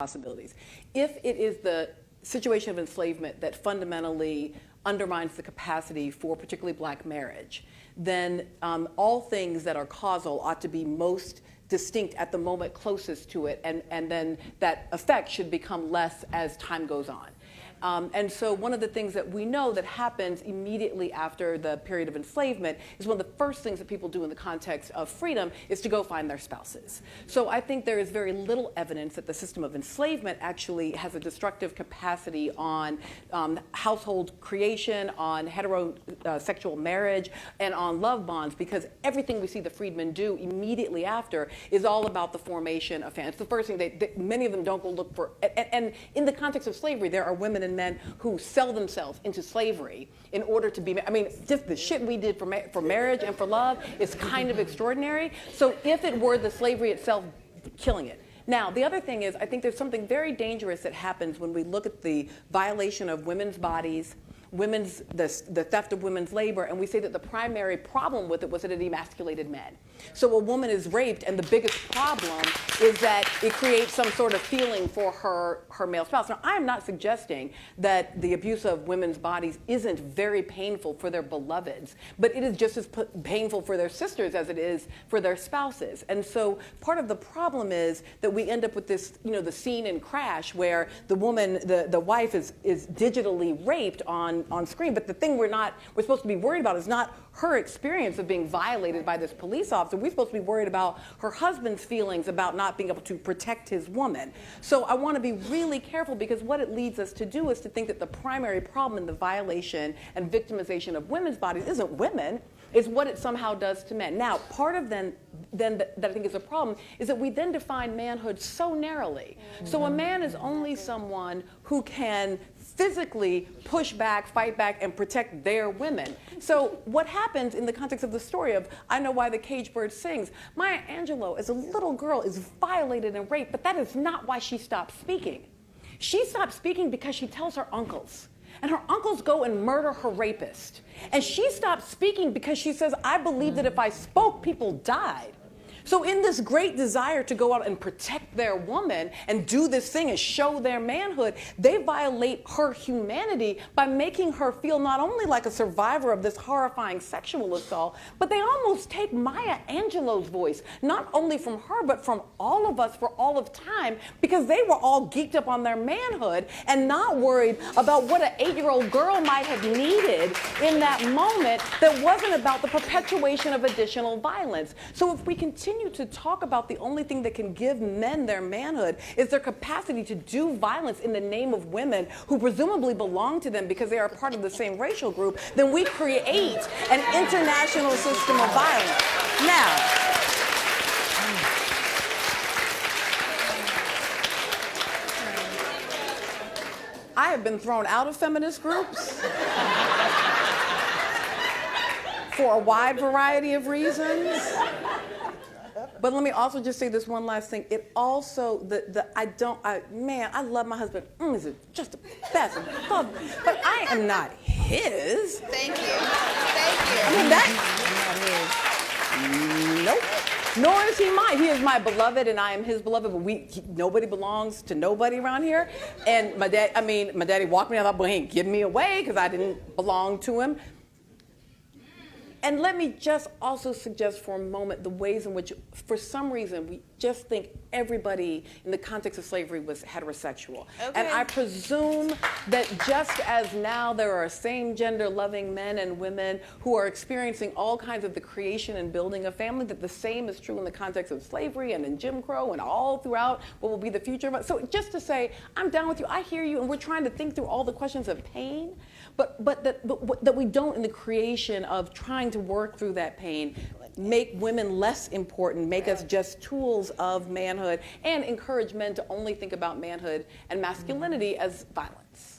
possibilities. If it is the situation of enslavement that fundamentally undermines the capacity for particularly black marriage, then all things that are causal ought to be most distinct at the moment closest to it, and then that effect should become less as time goes on. And so one of the things that we know that happens immediately after the period of enslavement is one of the first things that people do in the context of freedom is to go find their spouses. So I think there is very little evidence that the system of enslavement actually has a destructive capacity on household creation, on heterosexual marriage, and on love bonds, because everything we see the freedmen do immediately after is all about the formation of families. It's the first thing many of them don't go look for. And in the context of slavery, there are women and men who sell themselves into slavery in order to be, I mean, just the shit we did for marriage and for love is kind of extraordinary. So if it were the slavery itself killing it. Now, the other thing is, I think there's something very dangerous that happens when we look at the violation of women's bodies, the theft of women's labor, and we say that the primary problem with it was that it emasculated men. So a woman is raped, and the biggest problem is that it creates some sort of feeling for her male spouse. Now, I am not suggesting that the abuse of women's bodies isn't very painful for their beloveds, but it is just as painful for their sisters as it is for their spouses. And so part of the problem is that we end up with this, the scene in Crash where the woman, the wife is digitally raped on screen, but the thing we're supposed to be worried about is not her experience of being violated by this police officer. We're supposed to be worried about her husband's feelings about not being able to protect his woman. So I want to be really careful, because what it leads us to do is to think that the primary problem in the violation and victimization of women's bodies isn't women, is what it somehow does to men. Now, part of then that I think is a problem is that we then define manhood so narrowly. So a man is only someone who can physically push back, fight back, and protect their women. So what happens in the context of the story of I Know Why the Caged Bird Sings, Maya Angelou as a little girl is violated and raped, but that is not why she stopped speaking. She stopped speaking because she tells her uncles. And her uncles go and murder her rapist. And she stopped speaking because she says, I believe that if I spoke, people died. So in this great desire to go out and protect their woman and do this thing and show their manhood, they violate her humanity by making her feel not only like a survivor of this horrifying sexual assault, but they almost take Maya Angelou's voice, not only from her, but from all of us for all of time, because they were all geeked up on their manhood and not worried about what an 8-year-old girl might have needed in that moment that wasn't about the perpetuation of additional violence. So if we continue to talk about the only thing that can give men their manhood is their capacity to do violence in the name of women who presumably belong to them because they are part of the same racial group, then we create an international system of violence. Now, I have been thrown out of feminist groups for a wide variety of reasons. But let me also just say this one last thing. It also, I love my husband. He's just the best. But I am not his. Thank you. Thank you. I mean, nope. Nor is he mine. He is my beloved, and I am his beloved. But nobody belongs to nobody around here. And my daddy walked me out. I thought, well, he ain't give me away because I didn't belong to him. And let me just also suggest for a moment the ways in which, for some reason, we just think everybody in the context of slavery was heterosexual. Okay. And I presume that just as now there are same-gender loving men and women who are experiencing all kinds of the creation and building of family, that the same is true in the context of slavery and in Jim Crow and all throughout what will be the future of it. So just to say, I'm down with you, I hear you, and we're trying to think through all the questions of pain, but that we don't, in the creation of trying to work through that pain, make women less important, make us just tools of manhood, and encourage men to only think about manhood and masculinity as violence.